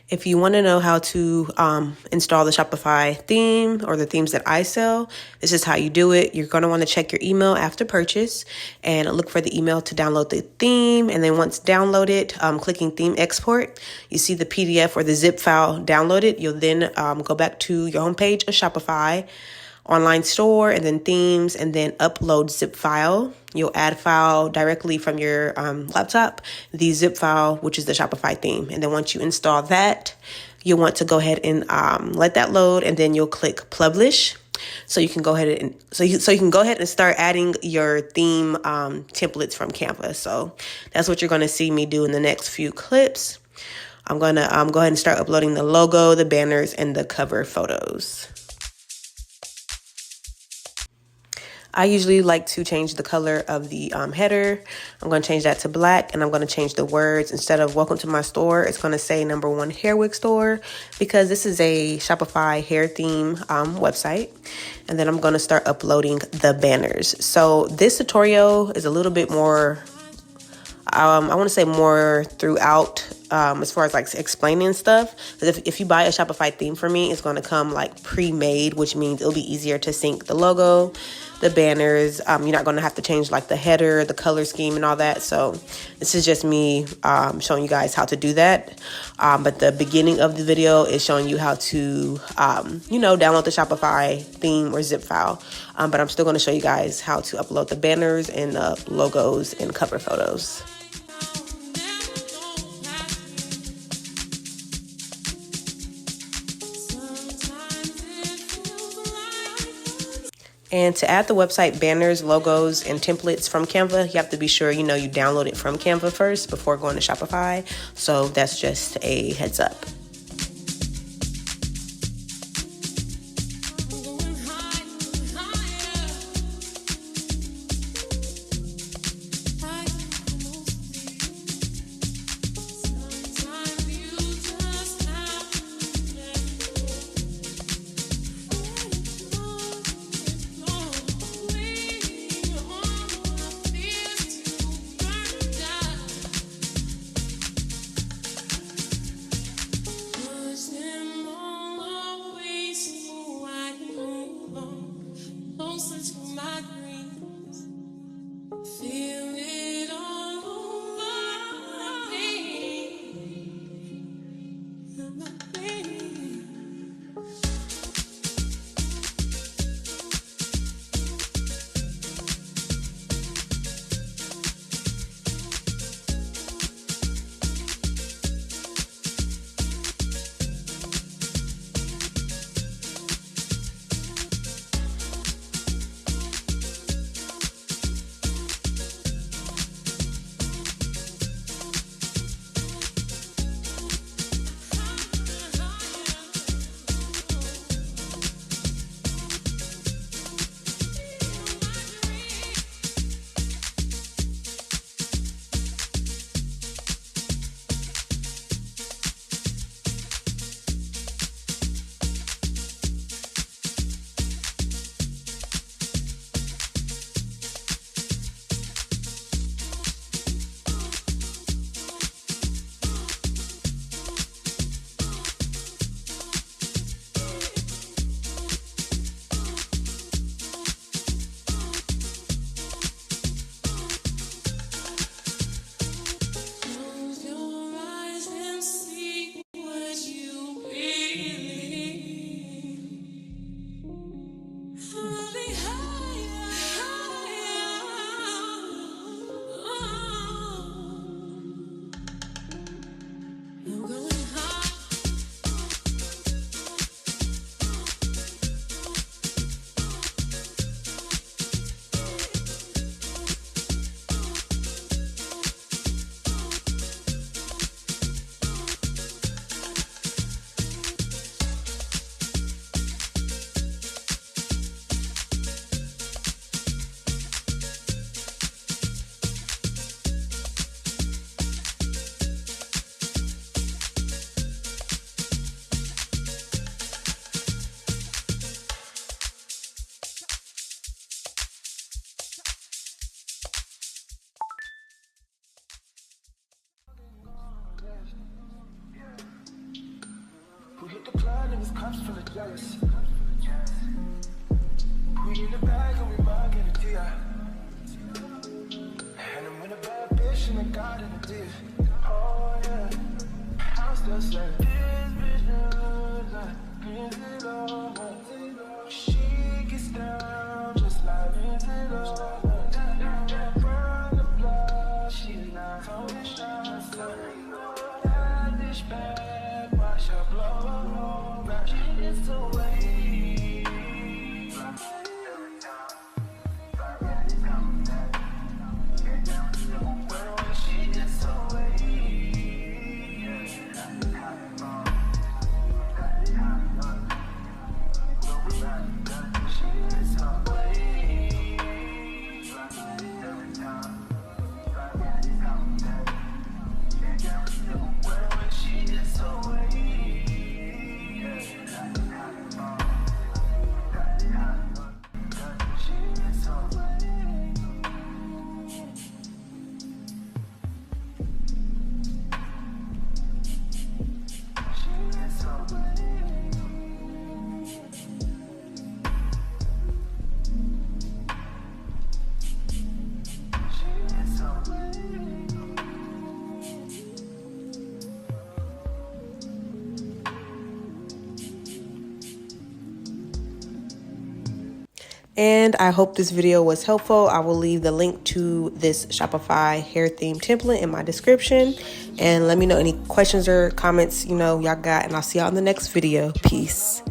If you want to know how to install the Shopify theme or the themes that I sell, this is how you do it. You're going to want to check your email after purchase and look for the email to download the theme. And then once downloaded, clicking theme export, you see the PDF or the zip file downloaded. You'll then go back to your homepage of Shopify, online store, and then themes, and then upload zip file. You'll add file directly from your laptop, the zip file, which is the Shopify theme. And then once you install that, you'll want to go ahead and let that load, and then you'll click publish. So you can go ahead and you can go ahead and start adding your theme templates from Canva. So that's what you're going to see me do in the next few clips. I'm going to go ahead and start uploading the logo, the banners, and the cover photos. I usually like to change the color of the header. I'm going to change that to black, and I'm going to change the words. Instead of welcome to my store, it's going to say #1 hair wig store, because this is a Shopify hair theme website. And then I'm going to start uploading the banners. So this tutorial is a little bit more, I want to say more throughout as far as like explaining stuff. Because if you buy a Shopify theme from me, it's going to come like pre-made, which means it'll be easier to sync the logo, the banners. You're not going to have to change like the header, the color scheme, and all that. So this is just me showing you guys how to do that. But the beginning of the video is showing you how to, download the Shopify theme or zip file. But I'm still going to show you guys how to upload the banners and the logos and cover photos. And to add the website banners, logos, and templates from Canva, you have to be sure you download it from Canva first before going to Shopify. So that's just a heads up. the club, niggas cops full of jealous. We in the bag and we bug in the TI. And I'm in a bad bitch and I got in the div. Oh yeah, I'm still saying this bitch knows like Lindsay Lohan. She gets down just like Lindsay Lohan. Run the block, she's not throwing shots. That bitch bad, watch her blow. Back it's away. And I hope this video was helpful. I will leave the link to this Shopify hair theme template in my description. And let me know any questions or comments, y'all got. And I'll see y'all in the next video. Peace.